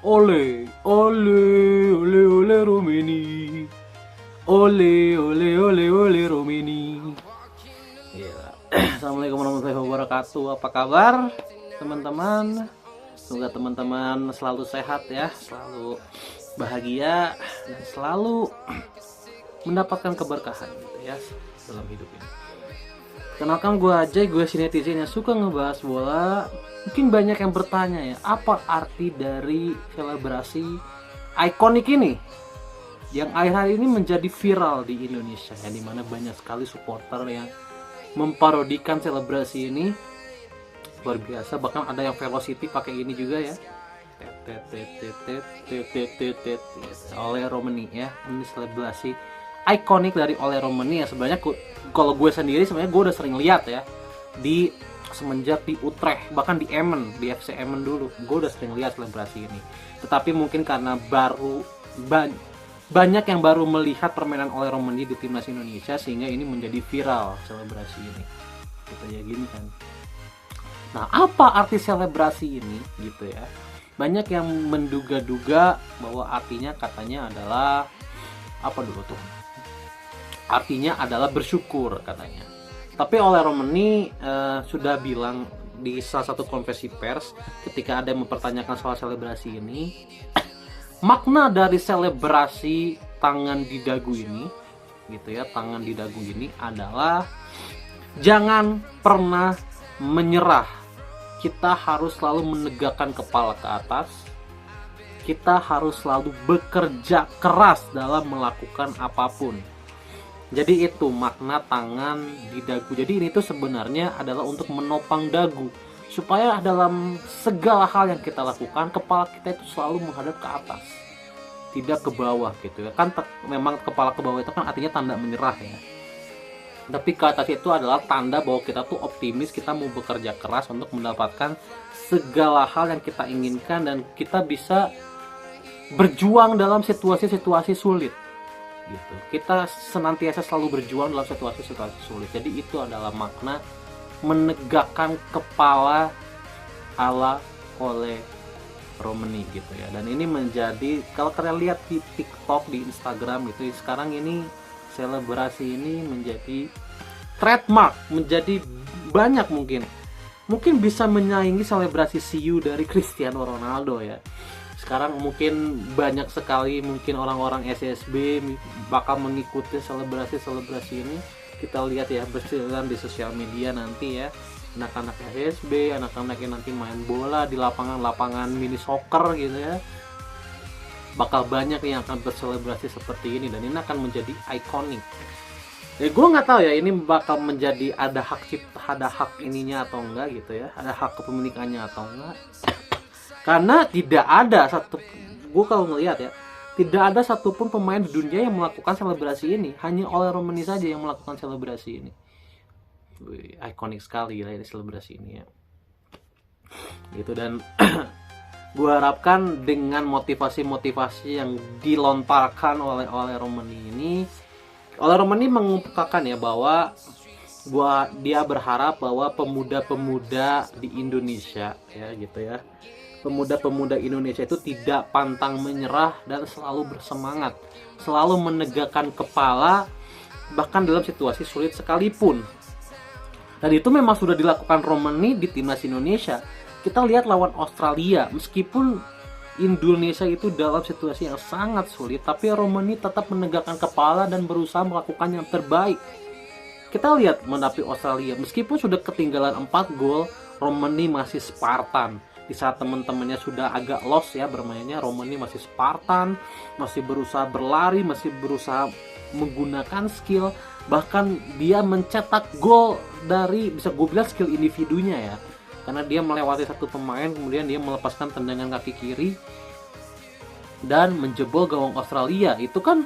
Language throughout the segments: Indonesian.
Ole, ole, ole, ole Romeni. Ole, ole, ole, ole Romeni. Ya. Assalamualaikum warahmatullahi wabarakatuh. Apa kabar, teman-teman? Semoga teman-teman selalu sehat ya, selalu bahagia dan selalu mendapatkan keberkahan gitu ya dalam hidup ini. Kenalkan gue Ajay, gue si netizen yang suka ngebahas bola. Mungkin banyak yang bertanya ya, apa arti dari selebrasi ikonik ini yang akhir-akhir ini menjadi viral di Indonesia ya, dimana banyak sekali supporter yang memparodikan selebrasi ini. Luar biasa, bahkan ada yang velocity pakai ini juga ya, oleh Romeni ya. Ini selebrasi ikonik dari oleh Romeni ya. Sebenarnya kalau gue sendiri sebenarnya gue udah sering lihat ya di semenjak di Utrecht, bahkan di Emmen, di FC Emmen dulu gue udah sering lihat selebrasi ini. Tetapi mungkin karena banyak yang baru melihat permainan oleh Romeni di timnas Indonesia sehingga ini menjadi viral selebrasi ini gitu ya, gini kan. Nah, apa arti selebrasi ini gitu ya? Banyak yang menduga-duga bahwa artinya katanya adalah apa dulu tuh? Artinya adalah bersyukur katanya. Tapi oleh Romeni sudah bilang di salah satu konferensi pers ketika ada yang mempertanyakan soal selebrasi ini, makna dari selebrasi tangan di dagu ini gitu ya, tangan di dagu ini adalah jangan pernah menyerah. Kita harus selalu menegakkan kepala ke atas. Kita harus selalu bekerja keras dalam melakukan apapun. Jadi itu makna tangan di dagu. Jadi ini tuh sebenarnya adalah untuk menopang dagu, supaya dalam segala hal yang kita lakukan, kepala kita itu selalu menghadap ke atas, tidak ke bawah gitu ya. Kan memang kepala ke bawah itu kan artinya tanda menyerah ya. Tapi ke atas itu adalah tanda bahwa kita tuh optimis, kita mau bekerja keras untuk mendapatkan segala hal yang kita inginkan, dan kita bisa berjuang dalam situasi-situasi sulit gitu. Kita senantiasa selalu berjuang dalam situasi-situasi sulit. Jadi itu adalah makna menegakkan kepala ala oleh Romeni gitu ya. Dan ini menjadi, kalau kalian lihat di TikTok, di Instagram gitu, sekarang ini selebrasi ini menjadi trademark, menjadi banyak, mungkin bisa menyaingi selebrasi see you dari Cristiano Ronaldo ya. Sekarang mungkin banyak sekali mungkin orang-orang SSB bakal mengikuti selebrasi ini. Kita lihat ya berseliweran di sosial media nanti ya, anak-anak SSB, anak-anak yang nanti main bola di lapangan mini soccer gitu ya, bakal banyak yang akan berselebrasi seperti ini, dan ini akan menjadi ikonik. Ya gue nggak tahu ya ini bakal menjadi ada hak cipta, ada hak ininya atau enggak gitu ya, ada hak kepemilikannya atau enggak. Karena tidak ada satu, gue kalau ngelihat ya, tidak ada satupun pemain di dunia yang melakukan selebrasi ini. Hanya oleh Romeni saja yang melakukan selebrasi ini. Wih, ikonik sekali lah ini selebrasi ini ya. Gitu, dan gue harapkan dengan motivasi-motivasi yang dilontarkan oleh Romeni ini, oleh Romeni mengungkapkan ya bahwa dia berharap bahwa pemuda-pemuda di Indonesia ya gitu ya, pemuda-pemuda Indonesia itu tidak pantang menyerah dan selalu bersemangat, selalu menegakkan kepala bahkan dalam situasi sulit sekalipun. Dan itu memang sudah dilakukan Romeni di timnas Indonesia. Kita lihat lawan Australia, meskipun Indonesia itu dalam situasi yang sangat sulit, tapi Romeni tetap menegakkan kepala dan berusaha melakukan yang terbaik. Kita lihat menghadapi Australia, meskipun sudah ketinggalan 4 gol, Romeni masih Spartan. Di saat teman-temannya sudah agak lost ya bermainnya, Romeni masih Spartan, masih berusaha berlari, masih berusaha menggunakan skill. Bahkan dia mencetak gol dari, bisa gue bilang, skill individunya ya. Karena dia melewati satu pemain, kemudian dia melepaskan tendangan kaki kiri dan menjebol gawang Australia. Itu kan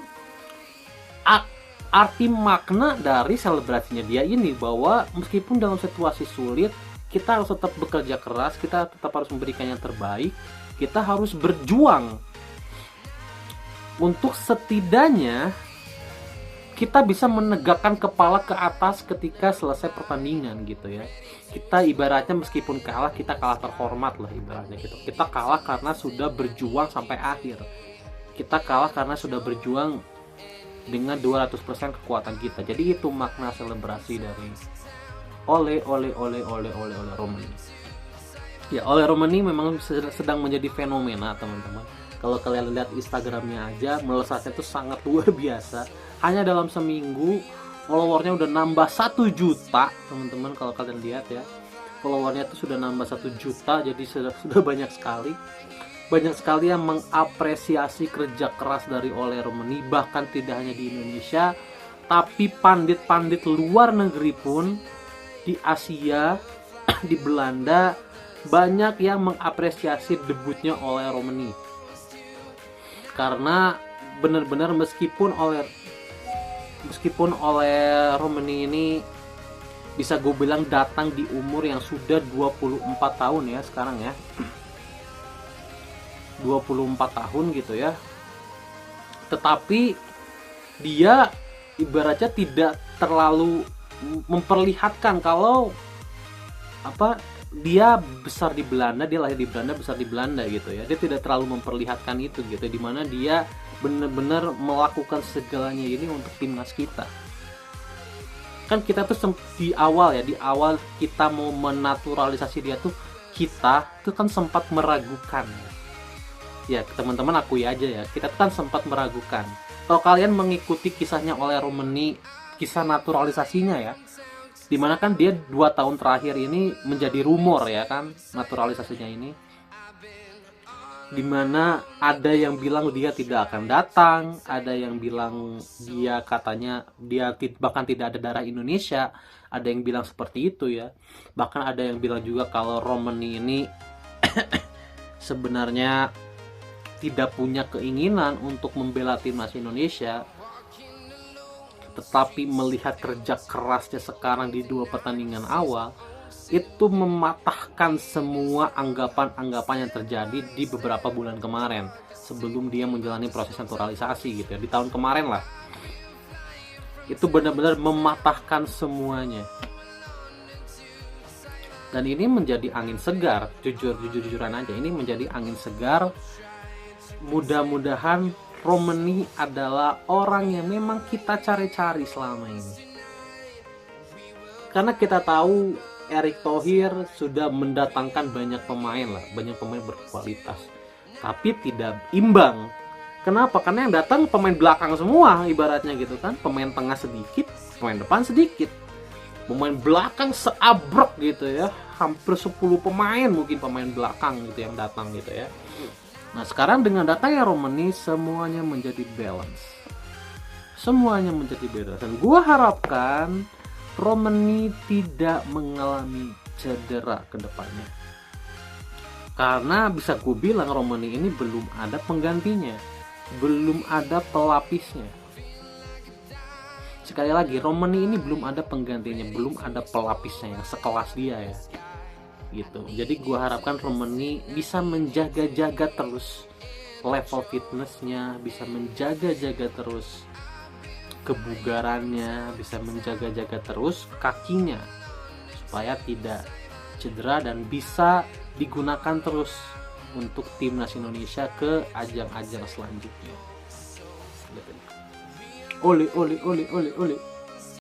arti makna dari selebrasinya dia ini, bahwa meskipun dalam situasi sulit, kita harus tetap bekerja keras, kita tetap harus memberikan yang terbaik, kita harus berjuang untuk setidaknya kita bisa menegakkan kepala ke atas ketika selesai pertandingan gitu ya. Kita ibaratnya meskipun kalah, kita kalah terhormat lah ibaratnya gitu. Kita kalah karena sudah berjuang sampai akhir. Kita kalah karena sudah berjuang dengan 200% kekuatan kita. Jadi itu makna selebrasi dari Ole Romani. Ya, Ole Romani memang sedang menjadi fenomena, teman-teman. Kalau kalian lihat Instagramnya aja, melesatnya itu sangat luar biasa. Hanya dalam seminggu followernya udah nambah 1 juta, teman-teman. Kalau kalian lihat ya, followernya itu sudah nambah 1 juta, jadi sudah banyak sekali. Banyak sekali yang mengapresiasi kerja keras dari Ole Romani, bahkan tidak hanya di Indonesia, tapi pandit-pandit luar negeri pun di Asia, di Belanda, banyak yang mengapresiasi debutnya Ole Romani. Karena benar-benar meskipun Ole Romani ini bisa gue bilang datang di umur yang sudah 24 tahun ya sekarang ya. 24 tahun gitu ya. Tetapi dia ibaratnya tidak terlalu memperlihatkan kalau dia besar di Belanda, dia lahir di Belanda, besar di Belanda gitu ya. Dia tidak terlalu memperlihatkan itu gitu, dimana dia benar-benar melakukan segalanya ini untuk timnas kita. Kan kita tuh di awal kita mau menaturalisasi dia tuh, kita tuh kan sempat meragukan ya, teman-teman akui aja ya, kita tuh kan sempat meragukan. Kalau kalian mengikuti kisahnya Ole Romani, kisah naturalisasinya ya, dimana kan dia 2 tahun terakhir ini menjadi rumor ya kan, naturalisasinya ini, dimana ada yang bilang dia tidak akan datang, ada yang bilang dia katanya dia bahkan tidak ada darah Indonesia, ada yang bilang seperti itu ya. Bahkan ada yang bilang juga kalau Romani ini sebenarnya tidak punya keinginan untuk membela timnas Indonesia, tetapi melihat kerja kerasnya sekarang di 2 pertandingan awal, itu mematahkan semua anggapan-anggapan yang terjadi di beberapa bulan kemarin sebelum dia menjalani proses naturalisasi gitu ya, di tahun kemarin lah. Itu benar-benar mematahkan semuanya. Dan ini menjadi angin segar, jujur-jujuran aja, ini menjadi angin segar. Mudah-mudahan Romani adalah orang yang memang kita cari-cari selama ini. Karena kita tahu Erick Thohir sudah mendatangkan banyak pemain berkualitas, tapi tidak imbang. Kenapa? Karena yang datang pemain belakang semua ibaratnya gitu kan. Pemain tengah sedikit, pemain depan sedikit. Pemain belakang seabrek gitu ya. Hampir 10 pemain mungkin pemain belakang gitu yang datang gitu ya. Nah sekarang dengan datangnya Romani, semuanya menjadi balance. Dan gue harapkan Romani tidak mengalami cedera ke depannya. Karena bisa gue bilang Romani ini belum ada penggantinya, belum ada pelapisnya. Sekali lagi, Romani ini belum ada penggantinya, belum ada pelapisnya yang sekelas dia ya. Gitu. Jadi gue harapkan Romani bisa menjaga-jaga terus level fitnessnya, bisa menjaga-jaga terus kebugarannya, bisa menjaga-jaga terus kakinya supaya tidak cedera dan bisa digunakan terus untuk timnas Indonesia ke ajang-ajang selanjutnya. Ole.